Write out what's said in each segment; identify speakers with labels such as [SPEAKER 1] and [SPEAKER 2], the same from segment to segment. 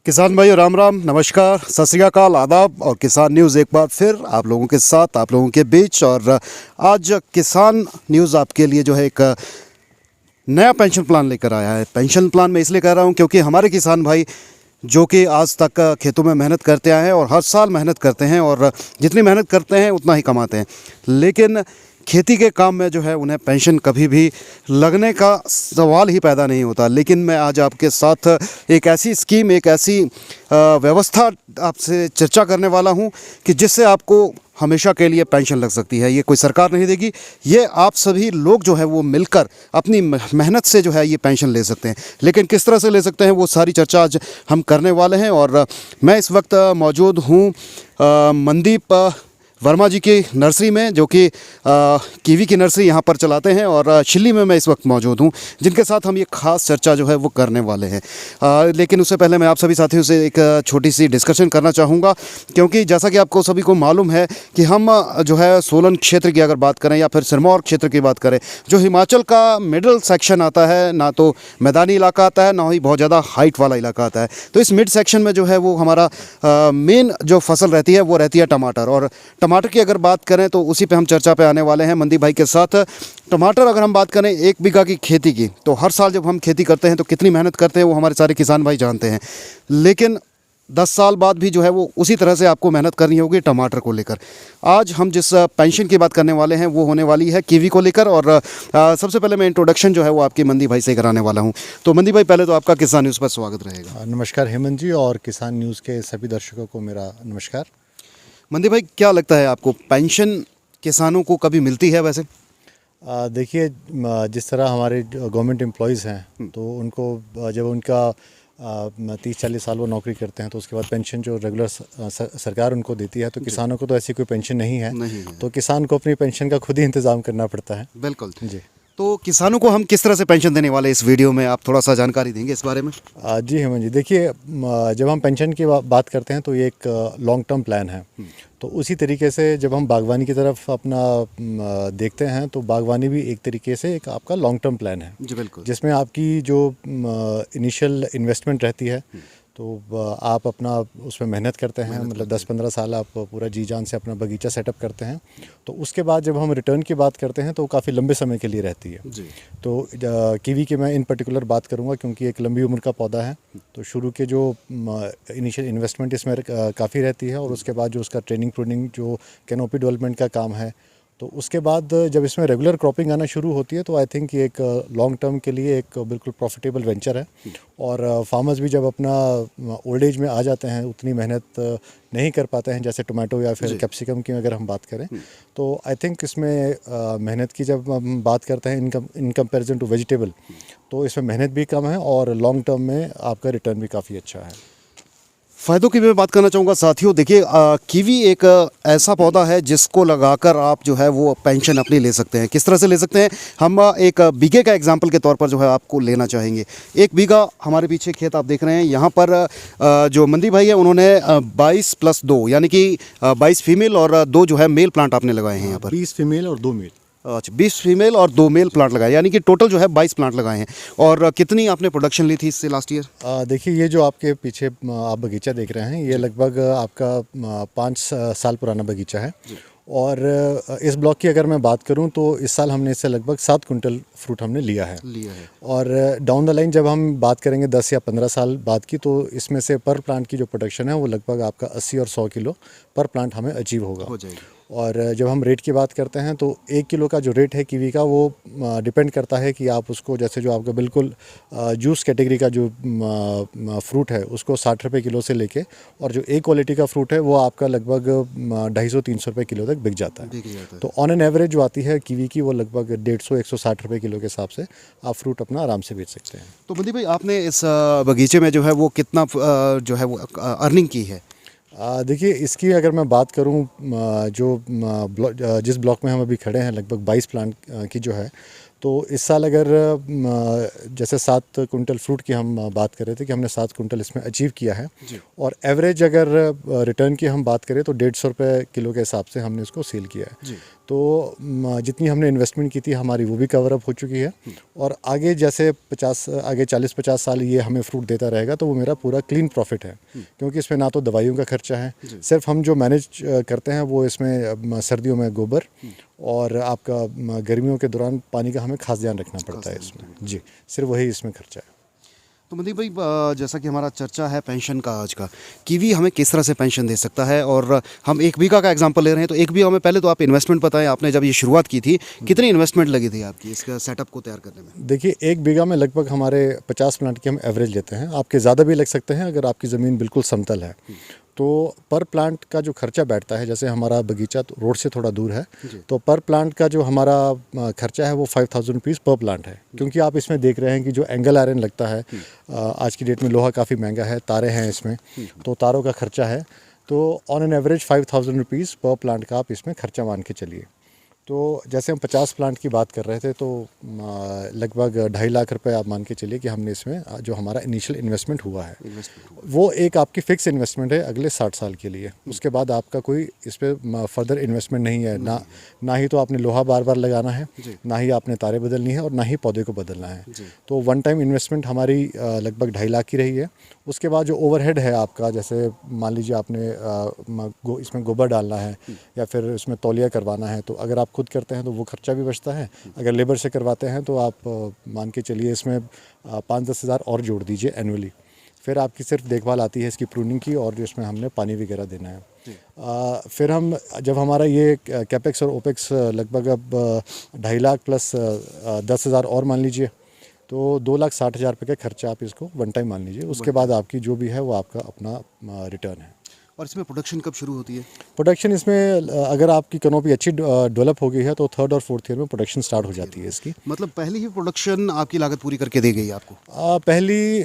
[SPEAKER 1] किसान भाइयों राम राम, नमस्कार, सत श्री अकाल, आदाब। और किसान न्यूज़ एक बार फिर आप लोगों के साथ, आप लोगों के बीच। और आज किसान न्यूज़ आपके लिए जो है एक नया पेंशन प्लान लेकर आया है। पेंशन प्लान मैं इसलिए कह रहा हूं क्योंकि हमारे किसान भाई जो कि आज तक खेतों में मेहनत करते आए हैं और हर साल मेहनत करते हैं और जितनी मेहनत करते हैं उतना ही कमाते हैं, लेकिन खेती के काम में जो है उन्हें पेंशन कभी भी लगने का सवाल ही पैदा नहीं होता। लेकिन मैं आज आपके साथ एक ऐसी स्कीम, एक ऐसी व्यवस्था आपसे चर्चा करने वाला हूं कि जिससे आपको हमेशा के लिए पेंशन लग सकती है। ये कोई सरकार नहीं देगी, ये आप सभी लोग जो है वो मिलकर अपनी मेहनत से जो है ये पेंशन ले सकते हैं। लेकिन किस तरह से ले सकते हैं वो सारी चर्चा आज हम करने वाले हैं। और मैं इस वक्त मौजूद हूँ मनदीप वर्मा जी की नर्सरी में, जो कि कीवी की नर्सरी यहाँ पर चलाते हैं, और शिल्ली में मैं इस वक्त मौजूद हूँ, जिनके साथ हम ये खास चर्चा जो है वो करने वाले हैं। लेकिन उससे पहले मैं आप सभी साथियों से एक छोटी सी डिस्कशन करना चाहूँगा, क्योंकि जैसा कि आपको सभी को मालूम है कि हम जो है सोलन क्षेत्र की अगर बात करें या फिर सिरमौर क्षेत्र की बात करें, जो हिमाचल का मिडल सेक्शन आता है, ना तो मैदानी इलाका आता है, ना ही बहुत ज़्यादा हाइट वाला इलाका आता है। तो इस मिड सेक्शन में जो है वो हमारा मेन जो फसल रहती है वो रहती है टमाटर। और टमाटर की अगर बात करें तो उसी पे हम चर्चा पे आने वाले हैं मनदीप भाई के साथ। टमाटर अगर हम बात करें 1 बीघा की खेती की, तो हर साल जब हम खेती करते हैं तो कितनी मेहनत करते हैं वो हमारे सारे किसान भाई जानते हैं। लेकिन 10 साल बाद भी जो है वो उसी तरह से आपको मेहनत करनी होगी टमाटर को लेकर। आज हम जिस पेंशन की बात करने वाले हैं वो होने वाली है कीवी को लेकर। और सबसे पहले मैं इंट्रोडक्शन जो है वो आपके मनदीप भाई से कराने वाला हूँ। तो मनदीप भाई, पहले तो आपका किसान न्यूज़ पर स्वागत रहेगा।
[SPEAKER 2] नमस्कार हेमंत जी, और किसान न्यूज़ के सभी दर्शकों को मेरा नमस्कार।
[SPEAKER 1] मनदीप भाई, क्या लगता है आपको पेंशन किसानों को कभी मिलती है वैसे?
[SPEAKER 2] देखिए, जिस तरह हमारे गवर्नमेंट एम्प्लॉयज़ हैं तो उनको जब उनका 30-40 साल वो नौकरी करते हैं तो उसके बाद पेंशन जो रेगुलर सरकार उनको देती है, तो किसानों को तो ऐसी कोई पेंशन नहीं है। तो किसान को अपनी पेंशन का खुद ही इंतज़ाम करना पड़ता है।
[SPEAKER 1] बिल्कुल
[SPEAKER 2] जी।
[SPEAKER 1] तो किसानों को हम किस तरह से पेंशन देने वाले इस वीडियो में, आप थोड़ा सा जानकारी देंगे इस बारे में?
[SPEAKER 2] जी हेमंत जी, देखिए, जब हम पेंशन की बात करते हैं तो ये एक लॉन्ग टर्म प्लान है। तो उसी तरीके से जब हम बागवानी की तरफ अपना देखते हैं तो बागवानी भी एक तरीके से एक आपका लॉन्ग टर्म प्लान है।
[SPEAKER 1] जी बिल्कुल।
[SPEAKER 2] जिसमें आपकी जो इनिशियल इन्वेस्टमेंट रहती है तो आप अपना उसमें मेहनत करते हैं, मतलब 10-15 साल आप पूरा जी जान से अपना बगीचा सेटअप करते हैं। तो उसके बाद जब हम रिटर्न की बात करते हैं तो काफ़ी लंबे समय के लिए रहती है।
[SPEAKER 1] जी।
[SPEAKER 2] तो कीवी की मैं इन पर्टिकुलर बात करूंगा क्योंकि एक लंबी उम्र का पौधा है। तो शुरू के जो इनिशियल इन्वेस्टमेंट इसमें काफ़ी रहती है, और उसके बाद जो उसका ट्रेनिंग प्रूनिंग जो कैनोपी डेवलपमेंट का काम है, तो उसके बाद जब इसमें रेगुलर क्रॉपिंग आना शुरू होती है तो आई थिंक ये एक लॉन्ग टर्म के लिए एक बिल्कुल प्रॉफिटेबल वेंचर है। और फार्मर्स भी जब अपना ओल्ड एज में आ जाते हैं उतनी मेहनत नहीं कर पाते हैं, जैसे टोमेटो या फिर कैप्सिकम की अगर हम बात करें, तो आई थिंक इसमें मेहनत की जब हम बात करते हैं इन कंपैरिजन टू वेजिटेबल, तो इसमें मेहनत भी कम है और लॉन्ग टर्म में आपका रिटर्न भी काफ़ी अच्छा है।
[SPEAKER 1] फ़ायदों की भी मैं बात करना चाहूँगा साथियों। देखिए, कीवी एक ऐसा पौधा है जिसको लगाकर आप जो है वो पेंशन अपनी ले सकते हैं। किस तरह से ले सकते हैं? हम एक बीघे का एग्जांपल के तौर पर जो है आपको लेना चाहेंगे। 1 बीघा हमारे पीछे खेत आप देख रहे हैं, यहाँ पर जो मनदीप भाई है उन्होंने 22 + 2 यानी कि 22 फीमेल और 2 जो है मेल प्लांट आपने लगाए हैं यहाँ पर।
[SPEAKER 2] 20 फीमेल और 2 मेल।
[SPEAKER 1] अच्छा, 20 फीमेल और 2 मेल प्लांट लगाए, यानी कि टोटल जो है 22 प्लांट लगाए हैं। और कितनी आपने प्रोडक्शन ली थी इससे लास्ट ईयर?
[SPEAKER 2] देखिए, ये जो आपके पीछे आप बगीचा देख रहे हैं, ये लगभग आपका 5 साल पुराना बगीचा है। और इस ब्लॉक की अगर मैं बात करूं तो इस साल हमने इससे लगभग 7 कुंटल फ्रूट हमने लिया है। और डाउन द लाइन जब हम बात करेंगे 10 या 15 साल बाद की, तो इसमें से पर प्लांट की जो प्रोडक्शन है वो लगभग आपका 80 और 100 किलो पर प्लांट हमें अचीव हो जाएगी। और जब हम रेट की बात करते हैं तो 1 किलो का जो रेट है कीवी का वो डिपेंड करता है कि आप उसको, जैसे जो आपका बिल्कुल जूस कैटेगरी का जो फ्रूट है उसको 60 रुपये किलो से लेके, और जो ए क्वालिटी का फ्रूट है वो आपका लगभग 250-300 रुपये किलो तक बिक जाता है। तो ऑन एन एवरेज जो आती है कीवी की वो लगभग 150-160 रुपये किलो के हिसाब से आप फ्रूट अपना आराम से बेच सकते हैं।
[SPEAKER 1] तो मनदीप भाई, आपने इस बगीचे में जो है वो कितना जो है वो अर्निंग की है?
[SPEAKER 2] देखिए, इसकी अगर मैं बात करूं, जो जिस ब्लॉक में हम अभी खड़े हैं लगभग 22 प्लांट की जो है, तो इस साल अगर जैसे 7 कुंटल फ्रूट की हम बात कर रहे थे कि हमने 7 कुंटल इसमें अचीव किया है, और एवरेज अगर रिटर्न की हम बात करें तो 150 रुपये किलो के हिसाब से हमने इसको सेल किया है। तो जितनी हमने इन्वेस्टमेंट की थी हमारी वो भी कवर अप हो चुकी है, और आगे जैसे 40-50 साल ये हमें फ्रूट देता रहेगा तो वो मेरा पूरा क्लीन प्रॉफिट है, क्योंकि इसमें ना तो दवाइयों का खर्चा है, सिर्फ हम जो मैनेज करते हैं वो इसमें सर्दियों में गोबर और आपका गर्मियों के दौरान पानी का हमें खास ध्यान रखना पड़ता है इसमें। जी, सिर्फ वही इसमें खर्चा है।
[SPEAKER 1] तो मनदीप भाई, जैसा कि हमारा चर्चा है पेंशन का आज का, कीवी हमें किस तरह से पेंशन दे सकता है, और हम 1 बीघा का एग्जांपल ले रहे हैं तो 1 बीघा में पहले तो आप इन्वेस्टमेंट बताएं, आपने जब ये शुरुआत की थी कितनी इन्वेस्टमेंट लगी थी आपकी इसका सेटअप को तैयार करने में?
[SPEAKER 2] देखिए, 1 बीघा में लगभग हमारे 50 प्लांट की हम एवरेज लेते हैं, आपके ज़्यादा भी लग सकते हैं अगर आपकी ज़मीन बिल्कुल समतल है। तो पर प्लांट का जो खर्चा बैठता है, जैसे हमारा बगीचा तो रोड से थोड़ा दूर है, तो पर प्लांट का जो हमारा खर्चा है वो 5000 रुपीज़ पर प्लांट है, क्योंकि आप इसमें देख रहे हैं कि जो एंगल आयरन लगता है, आज की डेट में लोहा काफ़ी महंगा है, तारे हैं इसमें, तो तारों का खर्चा है, तो ऑन एन एवरेज 5000 रुपीज़ पर प्लांट का आप इसमें खर्चा मान के चलिए। तो जैसे हम 50 प्लांट की बात कर रहे थे तो लगभग 2.5 लाख रुपए आप मान के चलिए कि हमने इसमें जो हमारा इनिशियल इन्वेस्टमेंट हुआ है वो एक आपकी फ़िक्स इन्वेस्टमेंट है अगले 60 साल के लिए। उसके बाद आपका कोई इस पर फर्दर इन्वेस्टमेंट नहीं है, ना ही तो आपने लोहा बार बार लगाना है, ना ही आपने तारे बदलनी है, और ना ही पौधे को बदलना है। तो वन टाइम इन्वेस्टमेंट हमारी लगभग 2.5 लाख की रही है। उसके बाद जो ओवरहेड है आपका, जैसे मान लीजिए आपने इसमें गोबर डालना है या फिर इसमें तौलिया करवाना है, तो अगर आप खुद करते हैं तो वो खर्चा भी बचता है, अगर लेबर से करवाते हैं तो आप मान के चलिए इसमें 5-10 हज़ार और जोड़ दीजिए एनुअली। फिर आपकी सिर्फ देखभाल आती है इसकी प्रूनिंग की, और जो इसमें हमने पानी वगैरह देना है। फिर हम जब हमारा ये कैपेक्स और ओपेक्स लगभग अब 2.5 लाख प्लस 10 हज़ार और मान लीजिए, तो 2,60,000 रुपये का खर्चा आप इसको वन टाइम मान लीजिए। उसके बाद आपकी जो भी है वो आपका अपना रिटर्न है।
[SPEAKER 1] और इसमें प्रोडक्शन कब शुरू होती है?
[SPEAKER 2] प्रोडक्शन इसमें अगर आपकी कैनोपी अच्छी डेवलप हो गई है तो 3rd और 4th ईयर में प्रोडक्शन स्टार्ट हो जाती है इसकी।
[SPEAKER 1] मतलब पहली ही प्रोडक्शन आपकी लागत पूरी करके दी गई आपको?
[SPEAKER 2] पहली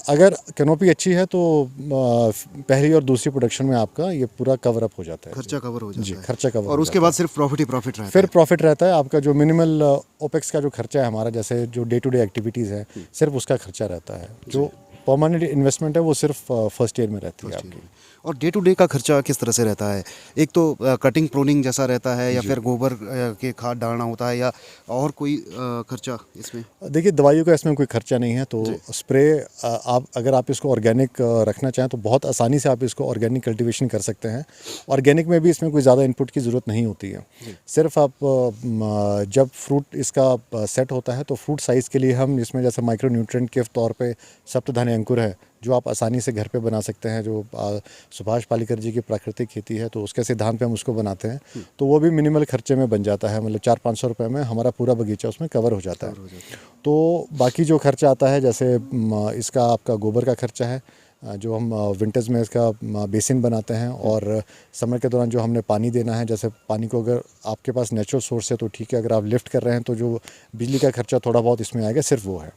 [SPEAKER 2] अगर कैनोपी अच्छी है तो पहली और दूसरी प्रोडक्शन में आपका ये पूरा कवर अप हो जाता है,
[SPEAKER 1] खर्चा कवर हो जाता
[SPEAKER 2] जी,
[SPEAKER 1] है।
[SPEAKER 2] खर्चा कवर
[SPEAKER 1] और
[SPEAKER 2] हो
[SPEAKER 1] उसके
[SPEAKER 2] जाता
[SPEAKER 1] बाद सिर्फ प्रॉफिट ही प्रॉफिट रहता
[SPEAKER 2] है। फिर
[SPEAKER 1] है।
[SPEAKER 2] प्रॉफिट रहता है आपका, जो मिनिमल ओपेक्स का जो खर्चा है हमारा, जैसे जो डे टू डे एक्टिविटीज़ है, सिर्फ उसका खर्चा रहता है। जो परमानेंट इन्वेस्टमेंट है वो सिर्फ फर्स्ट ईयर में रहती है आपकी।
[SPEAKER 1] और डे टू डे का खर्चा किस तरह से रहता है? एक तो कटिंग प्रूनिंग जैसा रहता है, या फिर गोबर के खाद डालना होता है, या और कोई खर्चा इसमें?
[SPEAKER 2] देखिए, दवाइयों का इसमें कोई खर्चा नहीं है, तो स्प्रे आप अगर आप इसको ऑर्गेनिक रखना चाहें तो बहुत आसानी से आप इसको ऑर्गेनिक कल्टीवेशन कर सकते हैं। ऑर्गेनिक में भी इसमें कोई ज़्यादा इनपुट की ज़रूरत नहीं होती है। सिर्फ आप जब फ्रूट इसका सेट होता है तो फ्रूट साइज़ के लिए हम इसमें जैसे माइक्रो न्यूट्रिएंट के तौर पे सप्तधान्य अंकुर है, जो आप आसानी से घर पे बना सकते हैं, जो सुभाष पालेकर जी की प्राकृतिक खेती है, तो उसके सिद्धांत पे हम उसको बनाते हैं, तो वो भी मिनिमल खर्चे में बन जाता है। मतलब 400-500 रुपये में हमारा पूरा बगीचा उसमें कवर हो जाता है। तो बाकी जो खर्चा आता है, जैसे इसका आपका गोबर का खर्चा है, जो हम विंटर्स में इसका बेसिन बनाते हैं, और समर के दौरान जो हमने पानी देना है, जैसे पानी को अगर आपके पास नेचुरल सोर्स है तो ठीक है, अगर आप लिफ्ट कर रहे हैं तो जो बिजली का खर्चा थोड़ा बहुत इसमें आएगा, सिर्फ वो है,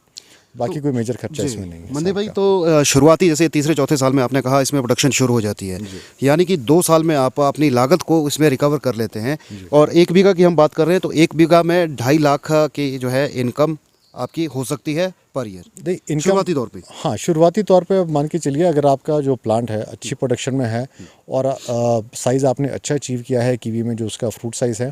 [SPEAKER 2] बाकी कोई मेजर खर्चा इसमें नहीं है।
[SPEAKER 1] मनदीप भाई, तो शुरुआती जैसे 3-4 साल में आपने कहा इसमें प्रोडक्शन शुरू हो जाती है, यानी कि 2 साल में आप अपनी लागत को इसमें रिकवर कर लेते हैं। और 1 बीघा की हम बात कर रहे हैं तो 1 बीघा में 2.5 लाख की जो है इनकम आपकी हो सकती है पर ईयर, शुरुआती तौर पे।
[SPEAKER 2] हाँ, शुरुआती तौर पे मान के चलिए, अगर आपका जो प्लांट है अच्छी प्रोडक्शन में है और साइज़ आपने अच्छा अचीव किया है कीवी में, जो उसका फ्रूट साइज़ है,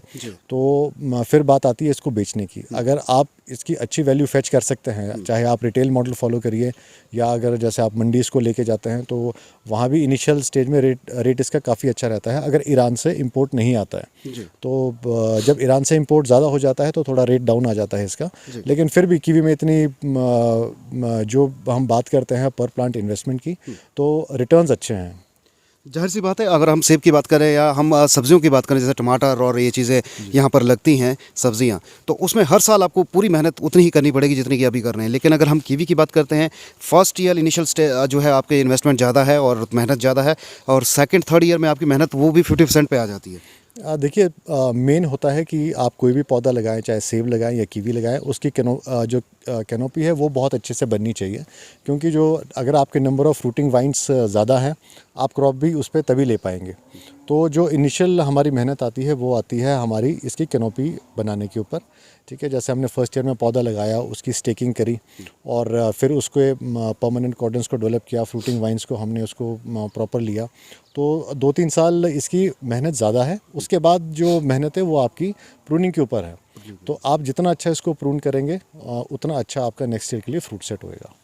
[SPEAKER 2] तो फिर बात आती है इसको बेचने की। अगर आप इसकी अच्छी वैल्यू फेच कर सकते हैं, चाहे आप रिटेल मॉडल फॉलो करिए, या अगर जैसे आप मंडी इसको लेके जाते हैं तो वहाँ भी इनिशियल स्टेज में रेट इसका काफ़ी अच्छा रहता है, अगर ईरान से इंपोर्ट नहीं आता है। तो जब ईरान से इंपोर्ट ज़्यादा हो जाता है तो थोड़ा रेट डाउन आ जाता है इसका, लेकिन फिर भी कीवी में इतनी जो हम बात करते हैं पर प्लांट इन्वेस्टमेंट की, तो रिटर्न्स अच्छे हैं।
[SPEAKER 1] जाहिर सी बात है, अगर हम सेब की बात करें या हम सब्जियों की बात करें, जैसे टमाटर और ये चीज़ें यहाँ पर लगती हैं सब्जियाँ, तो उसमें हर साल आपको पूरी मेहनत उतनी ही करनी पड़ेगी जितनी कि अभी कर रहे हैं। लेकिन अगर हम कीवी की बात करते हैं, फर्स्ट ईयर इनिशियल जो है आपके इन्वेस्टमेंट ज़्यादा है और मेहनत ज़्यादा है, और 2nd-3rd ईयर में आपकी मेहनत वो भी 50% पे आ जाती है।
[SPEAKER 2] देखिए, मेन होता है कि आप कोई भी पौधा लगाएं, चाहे सेब लगाएं या कीवी लगाएं, उसकी जो कैनोपी है वो बहुत अच्छे से बननी चाहिए, क्योंकि जो अगर आपके नंबर ऑफ़ फ्रूटिंग वाइन्स ज़्यादा हैं, आप क्रॉप भी उस पर तभी ले पाएंगे। तो जो इनिशियल हमारी मेहनत आती है वो आती है हमारी इसकी कैनोपी बनाने के ऊपर, ठीक है। जैसे हमने फर्स्ट ईयर में पौधा लगाया, उसकी स्टेकिंग करी और फिर उसको परमानेंट कॉर्डन्स को डेवलप किया, फ्रूटिंग वाइन्स को हमने उसको प्रॉपर लिया। तो 2-3 साल इसकी मेहनत ज़्यादा है। उसके बाद जो मेहनत है वो आपकी प्रूनिंग के ऊपर है। तो आप जितना अच्छा इसको प्रून करेंगे उतना अच्छा आपका नेक्स्ट ईयर के लिए फ्रूट सेट होएगा।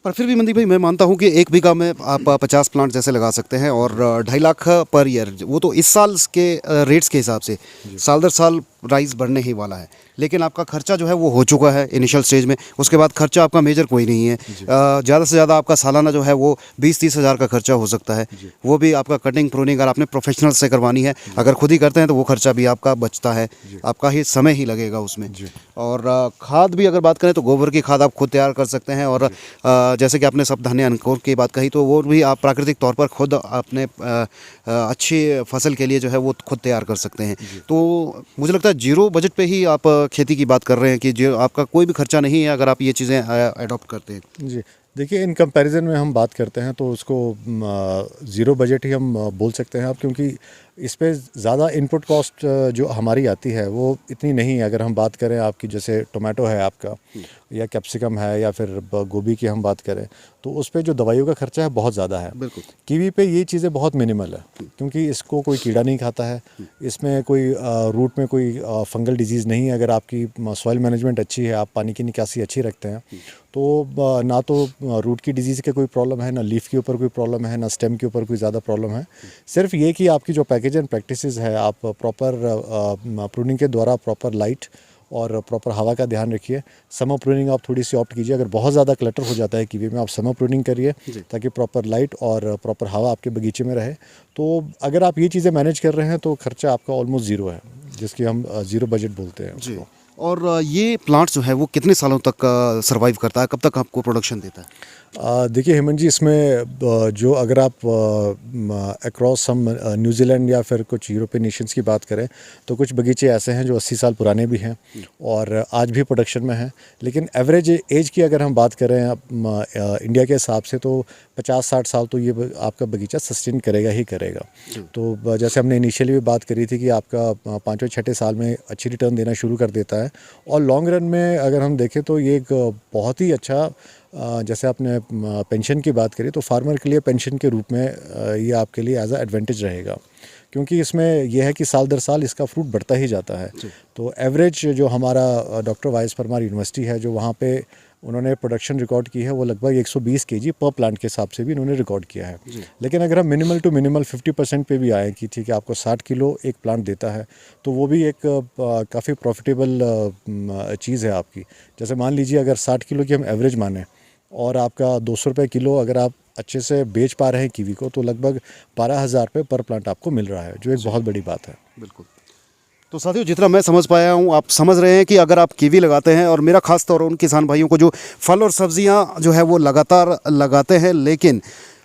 [SPEAKER 1] पर फिर भी मनदीप भाई, मैं मानता हूँ कि 1 बीघा में आप 50 प्लांट जैसे लगा सकते हैं और 2.5 लाख पर ईयर, वो तो इस साल के रेट्स के हिसाब से साल दर साल प्राइस बढ़ने ही वाला है। लेकिन आपका खर्चा जो है वो हो चुका है इनिशियल स्टेज में, उसके बाद खर्चा आपका मेजर कोई नहीं है। ज़्यादा से ज़्यादा आपका सालाना जो है वो 20-30 हज़ार का खर्चा हो सकता है। वो भी आपका कटिंग प्रूनिंग अगर आपने प्रोफेशनल से करवानी है, अगर खुद ही करते हैं तो वो खर्चा भी आपका बचता है, आपका ही समय ही लगेगा उसमें। और खाद भी अगर बात करें तो गोबर की खाद आप खुद तैयार कर सकते हैं। और जैसे कि आपने सब धान्य अंकुर की बात कही, तो वो भी आप प्राकृतिक तौर पर खुद अपने अच्छी फसल के लिए जो है वो खुद तैयार कर सकते हैं। तो मुझे लगता है जीरो बजट पे ही आप खेती की बात कर रहे हैं कि जो आपका कोई भी खर्चा नहीं है अगर आप ये चीज़ें अडॉप्ट करते हैं।
[SPEAKER 2] जी, देखिए इन कंपैरिजन में हम बात करते हैं तो उसको ज़ीरो बजट ही हम बोल सकते हैं अब, क्योंकि इस पे ज़्यादा इनपुट कॉस्ट जो हमारी आती है वो इतनी नहीं है। अगर हम बात करें आपकी, जैसे टोमेटो है आपका या कैप्सिकम है या फिर गोभी की हम बात करें, तो उस पे जो दवाइयों का खर्चा है बहुत ज़्यादा है।
[SPEAKER 1] बिल्कुल।
[SPEAKER 2] कीवी पे ये चीज़ें बहुत मिनिमल है, क्योंकि इसको कोई कीड़ा नहीं खाता है, इसमें कोई रूट में कोई फंगल डिजीज़ नहीं है। अगर आपकी सॉइल मैनेजमेंट अच्छी है, आप पानी की निकासी अच्छी रखते हैं, तो ना तो रूट की डिजीज़ के कोई प्रॉब्लम है, ना लीफ के ऊपर कोई प्रॉब्लम है, ना स्टेम के ऊपर कोई ज़्यादा प्रॉब्लम है। सिर्फ ये कि आपकी जो पैकेज एंड प्रैक्टिसेस है, आप प्रॉपर प्रूनिंग के द्वारा प्रॉपर लाइट और प्रॉपर हवा का ध्यान रखिए। समर प्रूनिंग आप थोड़ी सी ऑप्ट कीजिए। अगर बहुत ज़्यादा क्लटर हो जाता है कीवी में, आप समर प्रूनिंग करिए ताकि प्रॉपर लाइट और प्रॉपर हवा आपके बगीचे में रहे। तो अगर आप ये चीज़ें मैनेज कर रहे हैं तो खर्चा आपका ऑलमोस्ट ज़ीरो है, जिसकी हम ज़ीरो बजट बोलते हैं उसको।
[SPEAKER 1] और ये प्लांट जो है वो कितने सालों तक सरवाइव करता है, कब तक आपको प्रोडक्शन देता है?
[SPEAKER 2] देखिए हेमंत जी, इसमें जो अगर आप अक्रॉस हम न्यूजीलैंड या फिर कुछ यूरोपियन नेशंस की बात करें, तो कुछ बगीचे ऐसे हैं जो 80 साल पुराने भी हैं और आज भी प्रोडक्शन में हैं। लेकिन एवरेज एज की अगर हम बात करें इंडिया के हिसाब से, तो 50-60 साल तो ये आपका बगीचा सस्टेन करेगा ही करेगा। तो जैसे हमने इनिशियली भी बात करी थी कि आपका 5वें-6ठे साल में अच्छी रिटर्न देना शुरू कर देता है। और लॉन्ग रन में अगर हम देखें तो ये एक बहुत ही अच्छा, जैसे आपने पेंशन की बात करी, तो फार्मर के लिए पेंशन के रूप में ये आपके लिए एज अ एडवांटेज रहेगा, क्योंकि इसमें यह है कि साल दर साल इसका फ्रूट बढ़ता ही जाता है। तो एवरेज जो हमारा डॉक्टर वाइस परमार यूनिवर्सिटी है, जो वहाँ पे उन्होंने प्रोडक्शन रिकॉर्ड की है, वो लगभग 120 केजी पर प्लांट के हिसाब से भी उन्होंने रिकॉर्ड किया है। लेकिन अगर हम मिनिमल टू मिनिमल 50% पे भी आए कि ठीक है आपको 60 किलो एक प्लांट देता है, तो वो भी एक काफ़ी प्रॉफिटेबल चीज़ है आपकी। जैसे मान लीजिए अगर 60 किलो की हम एवरेज माने और आपका 200 रुपये किलो अगर आप अच्छे से बेच पा रहे हैं कीवी को, तो लगभग 12,000 रुपये पर प्लांट आपको मिल रहा है, जो एक बहुत बड़ी बात है।
[SPEAKER 1] बिल्कुल। तो साथियों, जितना मैं समझ पाया हूँ, आप समझ रहे हैं कि अगर आप कीवी लगाते हैं, और मेरा खास तौर उन किसान भाइयों को जो फल और सब्जियाँ जो है वो लगातार लगाते हैं, लेकिन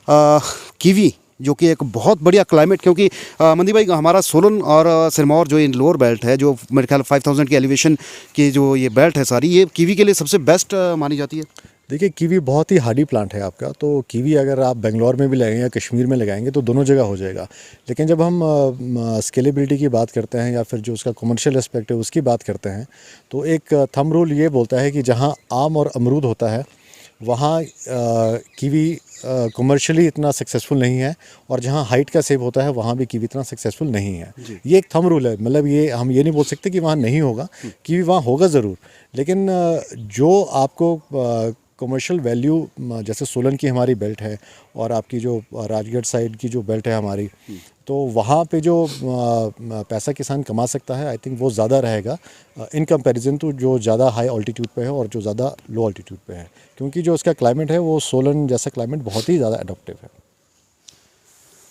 [SPEAKER 1] कीवी जो कि एक बहुत बढ़िया क्लाइमेट, क्योंकि मंदी भाई हमारा सोलन और सिरमौर जो इन लोअर बेल्ट है, जो मेरे ख्याल 5000 की एलिवेशन की जो ये बेल्ट है सारी, ये कीवी के लिए सबसे बेस्ट मानी जाती है।
[SPEAKER 2] देखिए कीवी बहुत ही हार्डी प्लांट है आपका, तो कीवी अगर आप बेंगलोर में भी लगाएंगे या कश्मीर में लगाएंगे तो दोनों जगह हो जाएगा। लेकिन जब हम स्केलेबिलिटी की बात करते हैं या फिर जो उसका कमर्शियल एस्पेक्ट है उसकी बात करते हैं, तो एक थंब रूल ये बोलता है कि जहाँ आम और अमरूद होता है वहाँ कीवी कमर्शियली इतना सक्सेसफुल नहीं है, और जहाँ हाइट का सेब होता है वहाँ भी कीवी इतना सक्सेसफुल नहीं है। ये एक थंब रूल है, मतलब ये हम ये नहीं बोल सकते कि वहाँ नहीं होगा, कीवी वहाँ होगा ज़रूर। लेकिन जो आपको कमर्शियल वैल्यू, जैसे सोलन की हमारी बेल्ट है और आपकी जो राजगढ़ साइड की जो बेल्ट है हमारी, तो वहाँ पे जो पैसा किसान कमा सकता है, आई थिंक वो ज़्यादा रहेगा इन कंपैरिजन टू जो ज़्यादा हाई ऑल्टीट्यूड पे है और जो ज़्यादा लो ऑल्टीट्यूड पे है, क्योंकि जो उसका क्लाइमेट है वो सोलन जैसा क्लाइमेट बहुत ही ज़्यादा एडॉप्टिव है।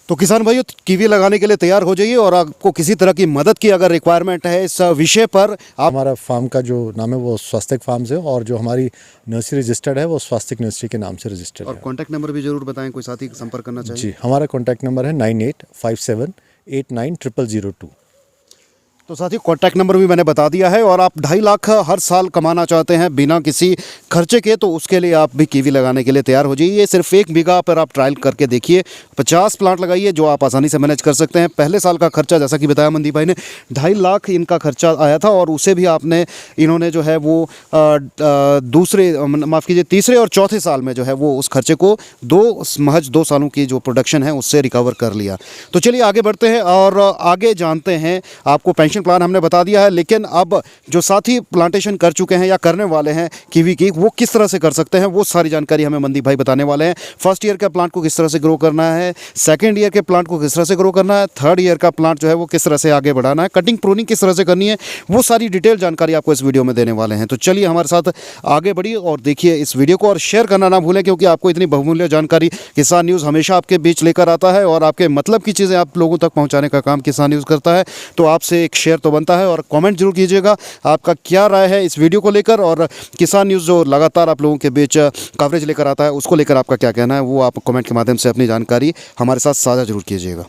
[SPEAKER 1] तो किसान भाइयों, कीवी लगाने के लिए तैयार हो जाइए, और आपको किसी तरह की मदद की अगर रिक्वायरमेंट है इस विषय पर, आप
[SPEAKER 2] हमारा फार्म का जो नाम है वो स्वास्तिक फार्म्स है, और जो हमारी नर्सरी रजिस्टर्ड है वो स्वास्तिक नर्सरी के नाम से रजिस्टर्ड
[SPEAKER 1] और
[SPEAKER 2] है।
[SPEAKER 1] कॉन्टैक्ट नंबर भी जरूर बताएं, कोई साथी संपर्क करना चाहिए।
[SPEAKER 2] जी, हमारा कॉन्टैक्ट नंबर है 9857890002।
[SPEAKER 1] तो साथी कॉन्टैक्ट नंबर भी मैंने बता दिया है। और आप 2.5 लाख हर साल कमाना चाहते हैं बिना किसी खर्चे के, तो उसके लिए आप भी कीवी लगाने के लिए तैयार हो जाइए। सिर्फ 1 बीघा पर आप ट्रायल करके देखिए, 50 प्लांट लगाइए जो आप आसानी से मैनेज कर सकते हैं। पहले साल का खर्चा जैसा कि बताया मनदीप भाई ने, 2.5 लाख इनका खर्चा आया था, और उसे भी आपने इन्होंने जो है वो तीसरे और चौथे साल में जो है वो उस खर्चे को महज 2 सालों की जो प्रोडक्शन है उससे रिकवर कर लिया। तो चलिए आगे बढ़ते हैं और आगे जानते हैं। आपको पेंशन प्लान हमने बता दिया है, लेकिन अब जो साथी प्लांटेशन कर चुके हैं या करने वाले हैं कीवी की, वो किस तरह से कर सकते हैं, वो सारी जानकारी हमें मनदीप भाई बताने वाले हैं। फर्स्ट ईयर का प्लांट को किस तरह से ग्रो करना है, सेकंड ईयर के प्लांट को किस तरह से ग्रो करना है, थर्ड ईयर का प्लांट जो है वो किस तरह से आगे बढ़ाना है, कटिंग प्रूनिंग किस तरह से करनी है, वो सारी डिटेल जानकारी आपको इस वीडियो में देने वाले हैं। तो चलिए हमारे साथ आगे बढ़िए और देखिए इस वीडियो को, और शेयर करना ना भूलें, क्योंकि आपको इतनी बहुमूल्य जानकारी किसान न्यूज़ हमेशा आपके बीच लेकर आता है, और आपके मतलब की चीज़ें आप लोगों तक पहुँचाने का काम किसान न्यूज़ करता है। तो आपसे एक शेयर तो बनता है, और कमेंट जरूर कीजिएगा आपका क्या राय है इस वीडियो को लेकर, और किसान न्यूज़ जो लगातार आप लोगों के बीच कवरेज लेकर आता है उसको लेकर आपका क्या कहना है, वो आप कमेंट के माध्यम से अपनी जानकारी हमारे साथ साझा जरूर कीजिएगा।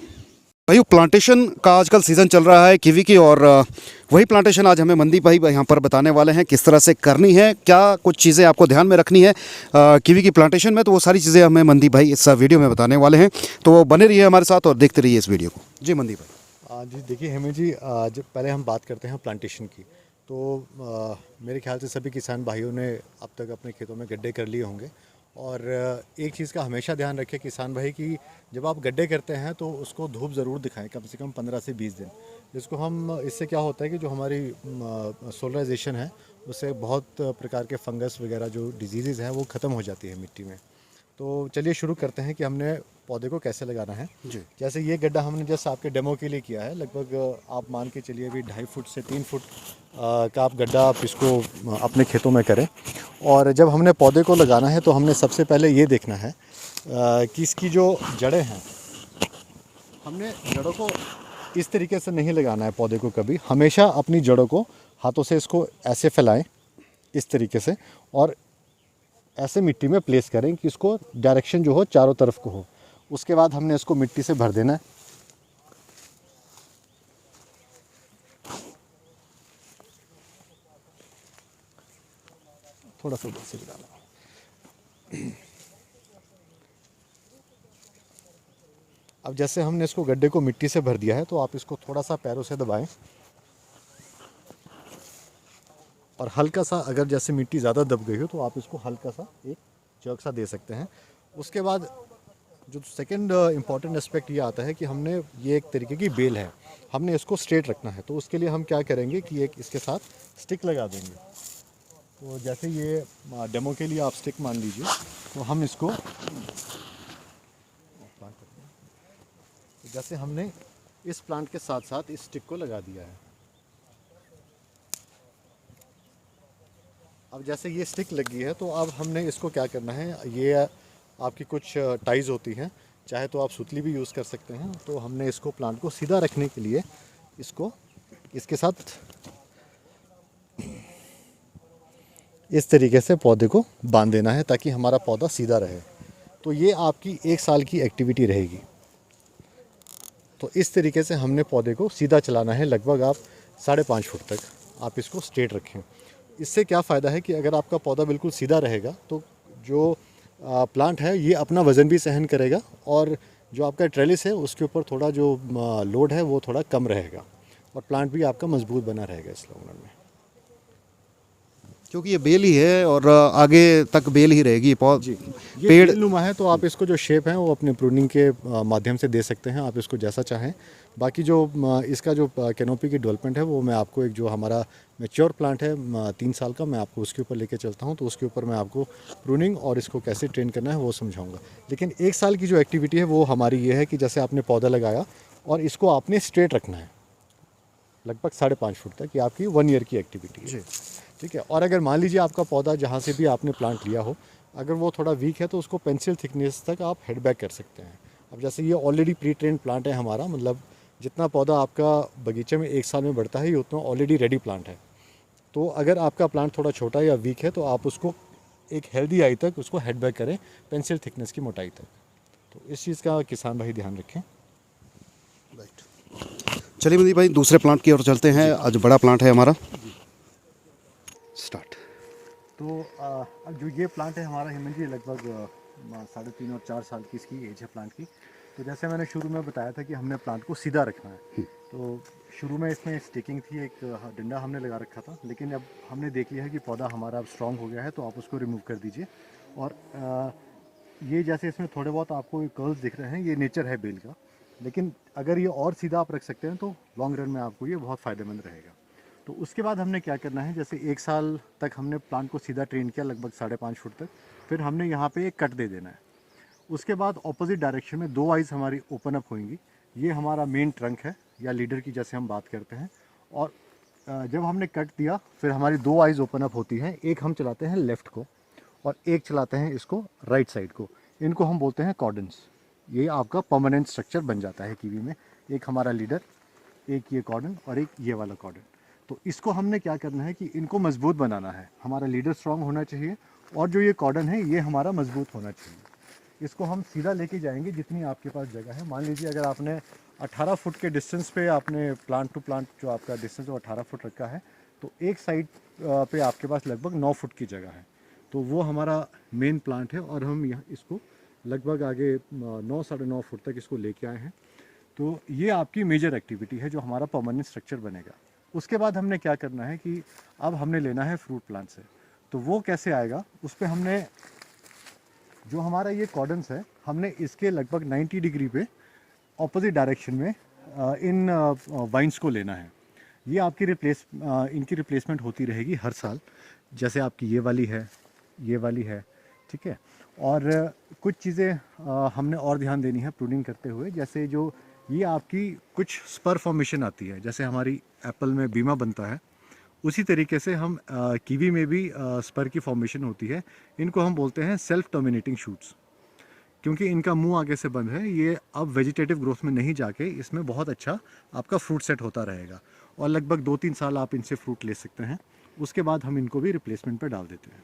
[SPEAKER 1] भाई प्लांटेशन का आजकल सीज़न चल रहा है कीवी की, और वही प्लांटेशन आज हमें मनदीप भाई यहाँ पर बताने वाले हैं किस तरह से करनी है, क्या कुछ चीज़ें आपको ध्यान में रखनी है कीवी की प्लांटेशन में। तो वो सारी चीज़ें हमें मनदीप भाई इस वीडियो में बताने वाले हैं, तो वो बने रहिए हमारे साथ और देखते रहिए इस वीडियो को। जी मनदीप भाई।
[SPEAKER 2] जी देखिए हेमंत जी, जब पहले हम बात करते हैं प्लांटेशन की, तो मेरे ख्याल से सभी किसान भाइयों ने अब तक अपने खेतों में गड्ढे कर लिए होंगे। और एक चीज़ का हमेशा ध्यान रखें किसान भाई कि जब आप गड्ढे करते हैं तो उसको धूप ज़रूर दिखाएं, कम से कम 15 से 20 दिन। इससे क्या होता है कि जो हमारी सोलराइजेशन है उससे बहुत प्रकार के फंगस वगैरह जो डिजीज़ हैं वो ख़त्म हो जाती है मिट्टी में। तो चलिए शुरू करते हैं कि हमने पौधे को कैसे लगाना है।
[SPEAKER 1] जी।
[SPEAKER 2] जैसे ये गड्ढा हमने जैसे आपके डेमो के लिए किया है, लगभग आप मान के चलिए अभी 2.5 फुट से 3 फुट का आप गड्ढा आप इसको अपने खेतों में करें। और जब हमने पौधे को लगाना है तो हमने सबसे पहले ये देखना है कि इसकी जो जड़ें हैं, हमने जड़ों को इस तरीके से नहीं लगाना है पौधे को कभी। हमेशा अपनी जड़ों को हाथों से इसको ऐसे फैलाएं इस तरीके से, और ऐसे मिट्टी में प्लेस करें कि इसको डायरेक्शन जो हो चारों तरफ को हो। उसके बाद हमने इसको मिट्टी से भर देना है। थोड़ा सा ऊपर से डालना। अब जैसे हमने इसको गड्ढे को मिट्टी से भर दिया है, तो आप इसको थोड़ा सा पैरों से दबाएं, और हल्का सा, अगर जैसे मिट्टी ज़्यादा दब गई हो तो आप इसको हल्का सा एक चौक सा दे सकते हैं। उसके बाद जो सेकंड इम्पॉर्टेंट एस्पेक्ट ये आता है कि हमने ये एक तरीके की बेल है, हमने इसको स्ट्रेट रखना है। तो उसके लिए हम क्या करेंगे कि एक इसके साथ स्टिक लगा देंगे। तो जैसे ये डेमो के लिए आप स्टिक मान लीजिए, तो हम इसको जैसे हमने इस प्लांट के साथ साथ इस स्टिक को लगा दिया है। अब जैसे ये स्टिक लगी है, तो अब हमने इसको क्या करना है, ये आपकी कुछ टाइज होती हैं, चाहे तो आप सुतली भी यूज़ कर सकते हैं। तो हमने इसको प्लांट को सीधा रखने के लिए इसको इसके साथ इस तरीके से पौधे को बांध देना है ताकि हमारा पौधा सीधा रहे। तो ये आपकी 1 साल की एक्टिविटी रहेगी। तो इस तरीके से हमने पौधे को सीधा चलाना है, लगभग आप 5.5 फुट तक आप इसको स्ट्रेट रखें। इससे क्या फ़ायदा है कि अगर आपका पौधा बिल्कुल सीधा रहेगा तो जो प्लांट है ये अपना वज़न भी सहन करेगा, और जो आपका ट्रेलिस है उसके ऊपर थोड़ा जो लोड है वो थोड़ा कम रहेगा, और प्लांट भी आपका मजबूत बना रहेगा इस लॉन्ग रन में।
[SPEAKER 1] क्योंकि ये बेल ही है और आगे तक बेल ही रहेगी
[SPEAKER 2] जी, ये
[SPEAKER 1] पेड़
[SPEAKER 2] बेलनुमा है, तो आप इसको जो शेप है वो अपने प्रूनिंग के माध्यम से दे सकते हैं, आप इसको जैसा चाहें। बाकी जो इसका जो कैनोपी की डेवलपमेंट है वो मैं आपको एक जो हमारा मैच्योर प्लांट है 3 साल का, मैं आपको उसके ऊपर लेके चलता हूँ। तो उसके ऊपर मैं आपको प्रूनिंग और इसको कैसे ट्रेन करना है वो समझाऊंगा। लेकिन 1 साल की जो एक्टिविटी है वो हमारी ये है कि जैसे आपने पौधा लगाया और इसको आपने स्ट्रेट रखना है लगभग 5.5 फुट तक, ये आपकी 1 ईयर की एक्टिविटी है। ठीक है। और अगर मान लीजिए आपका पौधा जहाँ से भी आपने प्लांट लिया हो, अगर वो थोड़ा वीक है तो उसको पेंसिल थिकनेस तक आप हेड बैक कर सकते हैं। अब जैसे ये ऑलरेडी प्री ट्रेन प्लांट है हमारा, मतलब जितना पौधा आपका बगीचे में 1 साल में बढ़ता है ये उतना ऑलरेडी रेडी प्लांट है। तो अगर आपका प्लांट थोड़ा छोटा या वीक है तो आप उसको एक हेल्दी आई तक उसको हेड बैक करें, पेंसिल थिकनेस की मोटाई तक। तो इस चीज़ का किसान भाई ध्यान रखें।
[SPEAKER 1] राइट। चलिए मनदीप भाई दूसरे प्लांट की ओर चलते हैं। आज बड़ा प्लांट है हमारा। स्टार्ट।
[SPEAKER 2] तो अब जो ये प्लांट है हमारा हेमंत जी, लगभग 3.5 और 4 साल की इसकी एज है प्लांट की। तो जैसे मैंने शुरू में बताया था कि हमने प्लांट को सीधा रखना है, तो शुरू में इसमें स्टिकिंग थी, एक डंडा हमने लगा रखा था, लेकिन अब हमने देख लिया है कि पौधा हमारा अब स्ट्रांग हो गया है, तो आप उसको रिमूव कर दीजिए। और ये जैसे इसमें थोड़े बहुत आपको कर्ल्स दिख रहे हैं, ये नेचर है बेल का, लेकिन अगर ये और सीधा आप रख सकते हैं तो लॉन्ग रन में आपको ये बहुत फ़ायदेमंद रहेगा। तो उसके बाद हमने क्या करना है, जैसे 1 साल तक हमने प्लांट को सीधा ट्रेन किया, लगभग 5.5 फुट तक, फिर हमने यहाँ पे एक कट दे देना है। उसके बाद ऑपोजिट डायरेक्शन में 2 आइज़ हमारी ओपन अप होंगी। ये हमारा मेन ट्रंक है या लीडर की जैसे हम बात करते हैं। और जब हमने कट दिया फिर हमारी 2 आइज़ ओपन अप होती हैं। एक हम चलाते हैं लेफ़्ट को और एक चलाते हैं इसको राइट साइड को। इनको हम बोलते हैं कॉर्डन्स। ये आपका परमानेंट स्ट्रक्चर बन जाता है कीवी में। एक हमारा लीडर, एक ये कॉर्डन और एक ये वाला कॉर्डन। तो इसको हमने क्या करना है कि इनको मजबूत बनाना है। हमारा लीडर स्ट्रांग होना चाहिए और जो ये कॉर्डन है ये हमारा मजबूत होना चाहिए। इसको हम सीधा लेके जाएंगे जितनी आपके पास जगह है। मान लीजिए अगर आपने 18 फुट के डिस्टेंस पे आपने प्लांट टू प्लांट जो आपका डिस्टेंस वो 18 फुट रखा है, तो एक साइड पे आपके पास लगभग 9 फुट की जगह है। तो वो हमारा मेन प्लांट है और हम यहाँ इसको लगभग आगे 9 साढ़े 9 फुट तक इसको लेके आए हैं। तो ये आपकी मेजर एक्टिविटी है जो हमारा परमानेंट स्ट्रक्चर बनेगा। उसके बाद हमने क्या करना है कि अब हमने लेना है फ्रूट प्लांट से। तो वो कैसे आएगा, उस पर हमने जो हमारा ये कॉर्डन्स है, हमने इसके लगभग 90 डिग्री पे ऑपोजिट डायरेक्शन में इन वाइन्स को लेना है। ये आपकी इनकी रिप्लेसमेंट होती रहेगी हर साल। जैसे आपकी ये वाली है, ये वाली है, ठीक है। और कुछ चीज़ें हमने और ध्यान देनी है प्रूनिंग करते हुए। जैसे जो ये आपकी कुछ स्पर फॉर्मेशन आती है, जैसे हमारी एप्पल में बीमा बनता है, उसी तरीके से हम कीवी में भी स्पर की फॉर्मेशन होती है। इनको हम बोलते हैं सेल्फ टर्मिनेटिंग शूट्स। क्योंकि इनका मुंह आगे से बंद है, ये अब वेजिटेटिव ग्रोथ में नहीं जाके इसमें बहुत अच्छा आपका फ्रूट सेट होता रहेगा और लगभग 2-3 साल आप इनसे फ्रूट ले सकते हैं। उसके बाद हम इनको भी रिप्लेसमेंट पे डाल देते हैं।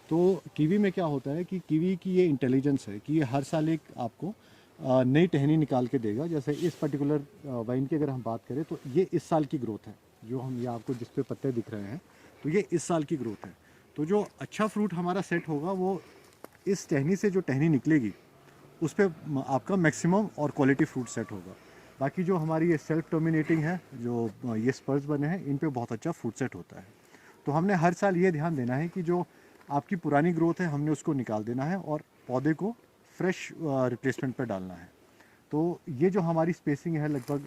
[SPEAKER 2] तो कीवी में क्या होता है कि कीवी की ये इंटेलिजेंस है कि ये हर साल एक आपको नई टहनी निकाल के देगा। जैसे इस पर्टिकुलर वाइन की अगर हम बात करें तो ये इस साल की ग्रोथ है, जो हम ये आपको जिस पे पत्ते दिख रहे हैं, तो ये इस साल की ग्रोथ है। तो जो अच्छा फ्रूट हमारा सेट होगा वो इस टहनी से जो टहनी निकलेगी उस पर आपका मैक्सिमम और क्वालिटी फ्रूट सेट होगा। बाकी जो हमारी ये सेल्फ टर्मिनेटिंग है, जो ये स्पर्स बने हैं, इन पे बहुत अच्छा फ्रूट सेट होता है। तो हमने हर साल ये ध्यान देना है कि जो आपकी पुरानी ग्रोथ है हमने उसको निकाल देना है और पौधे को फ्रेश रिप्लेसमेंट पर डालना है। तो ये जो हमारी स्पेसिंग है लगभग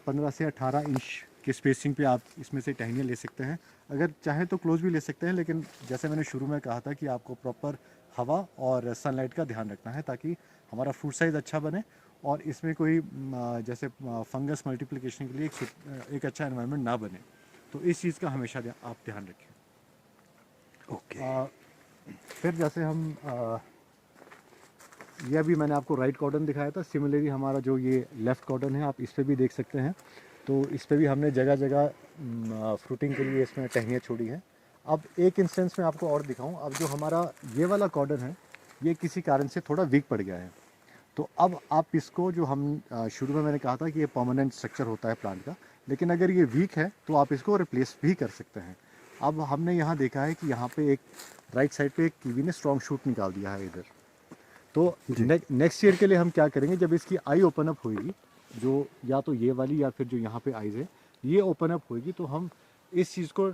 [SPEAKER 2] 15 से 18 इंच के स्पेसिंग पे आप इसमें से टहनियाँ ले सकते हैं। अगर चाहे तो क्लोज भी ले सकते हैं, लेकिन जैसे मैंने शुरू में कहा था कि आपको प्रॉपर हवा और सनलाइट का ध्यान रखना है ताकि हमारा फ्रूट साइज़ अच्छा बने और इसमें कोई जैसे फंगस मल्टीप्लिकेशन के लिए एक अच्छा एनवायरनमेंट ना बने। तो इस चीज़ का हमेशा आप ध्यान रखें। फिर जैसे हम यह भी मैंने आपको राइट कॉर्डन दिखाया था। सिमिलरली हमारा जो ये लेफ़्ट कॉर्डन है आप इस पर भी देख सकते हैं। तो इस पर भी हमने जगह जगह फ्रूटिंग के लिए इसमें टहनियाँ छोड़ी हैं। अब एक इंस्टेंस में आपको और दिखाऊं। अब जो हमारा ये वाला कॉर्डन है ये किसी कारण से थोड़ा वीक पड़ गया है। तो अब आप इसको जो हम शुरू में मैंने कहा था कि ये परमानेंट स्ट्रक्चर होता है प्लांट का, लेकिन अगर ये वीक है तो आप इसको रिप्लेस भी कर सकते हैं। अब हमने यहाँ देखा है कि यहाँ पे एक राइट साइड पे एक कीवी ने स्ट्रॉन्ग शूट निकाल दिया है इधर। तो नेक्स्ट ईयर के लिए हम क्या करेंगे, जब इसकी आई ओपन अप होएगी, जो या तो ये वाली या फिर जो यहाँ पे आईज है ये ओपन अप होएगी, तो हम इस चीज़ को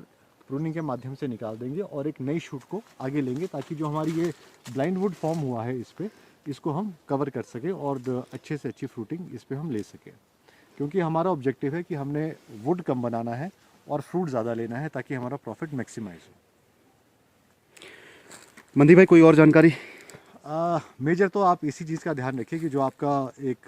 [SPEAKER 2] प्रूनिंग के माध्यम से निकाल देंगे और एक नई शूट को आगे लेंगे ताकि जो हमारी ये ब्लाइंड वुड फॉर्म हुआ है इस पर, इसको हम कवर कर सकें और अच्छे से अच्छी फ्रूटिंग इस पर हम ले सकें। क्योंकि हमारा ऑब्जेक्टिव है कि हमने वुड कम बनाना है और फ्रूट ज़्यादा लेना है ताकि हमारा प्रॉफिट मैक्सिमाइज हो।
[SPEAKER 1] मनदीप भाई कोई और जानकारी?
[SPEAKER 2] मेजर तो आप इसी चीज़ का ध्यान रखिए कि जो आपका एक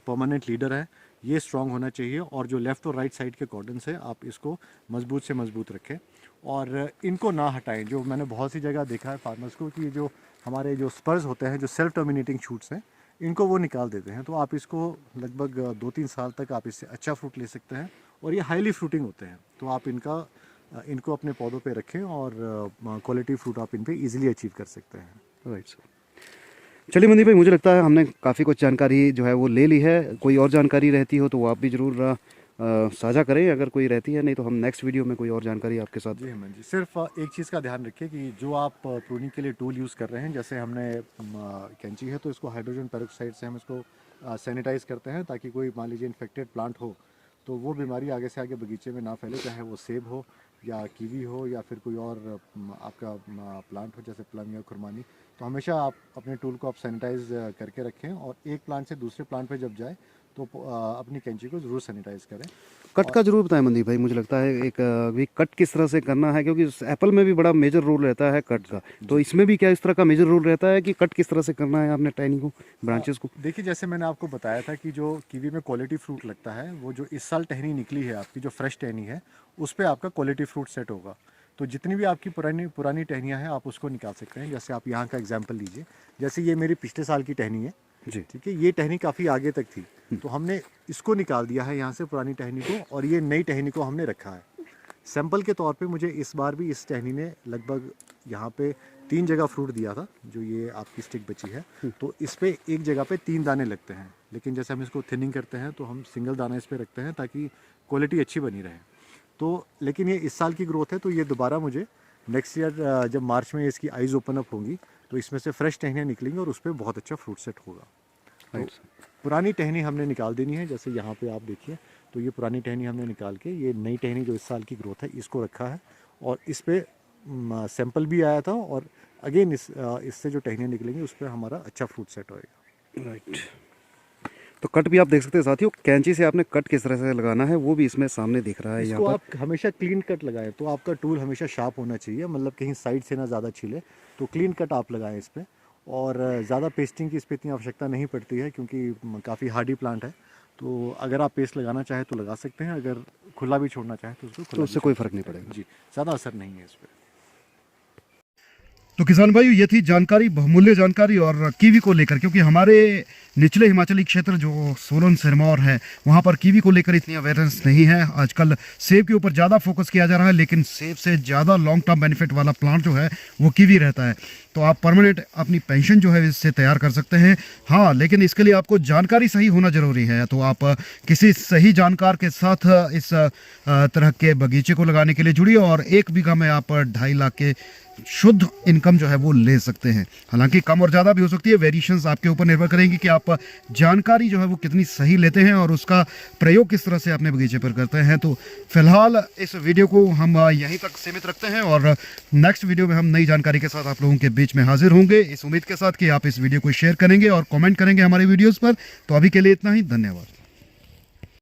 [SPEAKER 2] परमानेंट लीडर है ये स्ट्रांग होना चाहिए और जो लेफ़्ट और राइट साइड के कॉर्डन्स हैं आप इसको मजबूत से मजबूत रखें और इनको ना हटाएं। जो मैंने बहुत सी जगह देखा है फार्मर्स को कि जो हमारे जो स्पर्स होते हैं, जो सेल्फ टर्मिनेटिंग शूट्स हैं, इनको वो निकाल देते हैं। तो आप इसको लगभग 2-3 साल तक आप इससे अच्छा फ्रूट ले सकते हैं और ये हाईली फ्रूटिंग होते हैं। तो आप इनको अपने पौधों पे रखें और क्वालिटी फ्रूट आप इन पे ईजिली अचीव कर सकते हैं।
[SPEAKER 1] Right sir. चलिए मनदीप भाई, मुझे लगता है हमने काफ़ी कुछ जानकारी जो है वो ले ली है। कोई और जानकारी रहती हो तो वो आप भी ज़रूर साझा करें अगर कोई रहती है, नहीं तो हम नेक्स्ट वीडियो में कोई और जानकारी आपके साथ।
[SPEAKER 2] जी हेमंत जी, सिर्फ एक चीज़ का ध्यान रखिए कि जो आप प्रूनिंग के लिए टूल यूज़ कर रहे हैं, जैसे हमने कैंची है तो इसको हाइड्रोजन पेरोक्साइड से हम इसको सैनिटाइज करते हैं, ताकि कोई मान लीजिए इन्फेक्टेड प्लांट हो तो वो बीमारी आगे से आगे बगीचे में ना फैले, चाहे वो सेब हो या कीवी हो या फिर कोई और आपका प्लांट हो जैसे प्लम या खुरमानी। तो हमेशा आप अपने टूल को आप सैनिटाइज करके रखें, और एक प्लांट से दूसरे प्लांट पे जब जाए तो अपनी कैंची को ज़रूर सैनिटाइज करें।
[SPEAKER 1] कट का जरूर बताएं मनदीप भाई, मुझे लगता है एक भी कट किस तरह से करना है, क्योंकि एप्पल में भी बड़ा मेजर रोल रहता है कट का, तो इसमें भी क्या इस तरह का मेजर रोल रहता है कि कट किस तरह से करना है आपने टहनी को, ब्रांचेस को?
[SPEAKER 2] देखिए, जैसे मैंने आपको बताया था कि जो कीवी में क्वालिटी फ्रूट लगता है, वो जो इस साल टहनी निकली है आपकी, जो फ्रेश टहनी है, उस पर आपका क्वालिटी फ्रूट सेट होगा। तो जितनी भी आपकी पुरानी पुरानी टहनियाँ हैं आप उसको निकाल सकते हैं। जैसे आप यहाँ का एग्जाम्पल लीजिए, जैसे ये मेरी पिछले साल की टहनी है
[SPEAKER 1] जी।
[SPEAKER 2] ठीक है, ये टहनी काफ़ी आगे तक थी, तो हमने इसको निकाल दिया है यहाँ से पुरानी टहनी को, और ये नई टहनी को हमने रखा है सैंपल के तौर पे। मुझे इस बार भी इस टहनी ने लगभग यहाँ पे 3 जगह फ्रूट दिया था, जो ये आपकी स्टिक बची है, तो इस पे एक जगह पे 3 दाने लगते हैं, लेकिन जैसे हम इसको थिनिंग करते हैं तो हम सिंगल दाना इस पे रखते हैं ताकि क्वालिटी अच्छी बनी रहे। तो लेकिन ये इस साल की ग्रोथ है, तो ये दोबारा मुझे नेक्स्ट ईयर जब मार्च में इसकी आइज़ ओपन अप होंगी तो इसमें से फ्रेश टहनियाँ निकलेंगी और उस पर बहुत अच्छा फ्रूट सेट होगा। तो पुरानी टहनी हमने निकाल देनी है, जैसे यहाँ पे आप देखिए, तो ये पुरानी टहनी हमने निकाल के ये नई टहनी जो इस साल की ग्रोथ है इसको रखा है, और इस पे सैंपल भी आया था, और अगेन इससे जो टहनियाँ निकलेंगी उस पर हमारा अच्छा फ्रूट सेट होएगा।
[SPEAKER 1] राइट। तो कट भी आप देख सकते हैं साथियों, कैंची से आपने कट किस तरह से लगाना है वो भी इसमें सामने दिख रहा है।
[SPEAKER 2] इसको
[SPEAKER 1] यहाँ
[SPEAKER 2] आप हमेशा क्लीन कट लगाएं, तो आपका टूल हमेशा शार्प होना चाहिए, मतलब कहीं साइड से ना ज़्यादा छिले, तो क्लीन कट आप लगाएं इस पर। और ज़्यादा पेस्टिंग की इस पर इतनी आवश्यकता नहीं पड़ती है, क्योंकि काफ़ी हार्डी प्लांट है, तो अगर आप पेस्ट लगाना चाहें तो लगा सकते हैं, अगर खुला भी छोड़ना चाहें तो उसको
[SPEAKER 1] तो
[SPEAKER 2] खुला
[SPEAKER 1] उससे कोई फ़र्क नहीं पड़ेगा।
[SPEAKER 2] जी, ज़्यादा असर नहीं है इस पर।
[SPEAKER 1] तो किसान भाइयों, ये थी जानकारी, बहुमूल्य जानकारी और कीवी को लेकर, क्योंकि हमारे निचले हिमाचली क्षेत्र जो सोलन सिरमौर है वहाँ पर कीवी को लेकर इतनी अवेयरनेस नहीं है। आजकल सेब के ऊपर ज़्यादा फोकस किया जा रहा है, लेकिन सेब से ज़्यादा लॉन्ग टर्म बेनिफिट वाला प्लांट जो है वो कीवी रहता है। तो आप परमानेंट अपनी पेंशन जो है इससे तैयार कर सकते हैं। हाँ, लेकिन इसके लिए आपको जानकारी सही होना ज़रूरी है। तो आप किसी सही जानकार के साथ इस तरह के बगीचे को लगाने के लिए जुड़िए, और 1 बीघा में आप 2.5 लाख के शुद्ध इनकम जो है वो ले सकते हैं। हालांकि कम और ज़्यादा भी हो सकती है, वेरिएशंस आपके ऊपर निर्भर करेंगी कि आप जानकारी जो है वो कितनी सही लेते हैं और उसका प्रयोग किस तरह से अपने बगीचे पर करते हैं। तो फिलहाल इस वीडियो को हम यहीं तक सीमित रखते हैं, और नेक्स्ट वीडियो में हम नई जानकारी के साथ आप लोगों के बीच में हाजिर होंगे, इस उम्मीद के साथ कि आप इस वीडियो को शेयर करेंगे और कमेंट करेंगे हमारे वीडियोज़ पर। तो अभी के लिए इतना ही, धन्यवाद।